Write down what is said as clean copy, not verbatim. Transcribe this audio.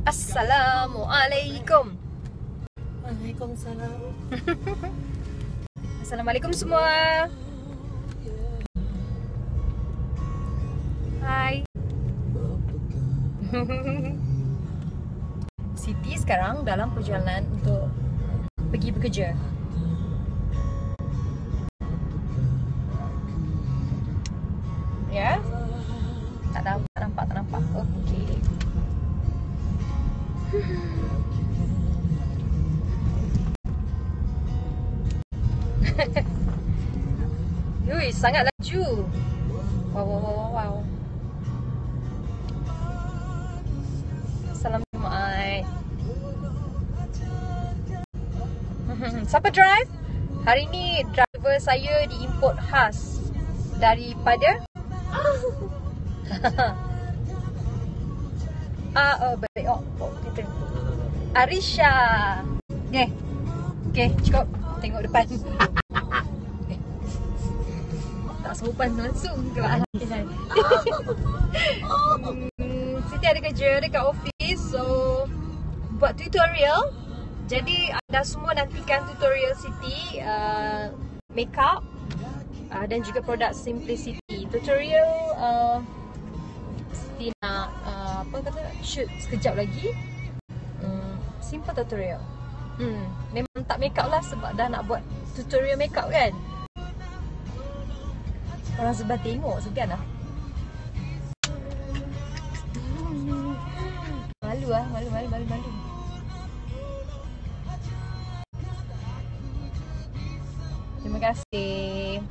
Assalamualaikum. Waalaikumsalam. Assalamualaikum semua. Hai. Siti sekarang dalam perjalanan untuk pergi bekerja. Ya? Tak nampak. Okey. Yui, sangat laju. Wow. Salam Jumaat. Siapa drive? Hari ni driver saya diimport khas daripada baik. Kita Arisha. Okay, cukup. Tengok depan. Tak sopan langsung ke Siti ada kerja dekat office, so buat tutorial. Jadi anda semua nantikan tutorial Siti makeup dan juga produk Simplicity. Tutorial Siti nak shoot sekejap lagi. Simple tutorial. Memang tak makeup lah sebab dah nak buat tutorial makeup kan. Orang sebelah tengok segan lah. Malu. Terima kasih.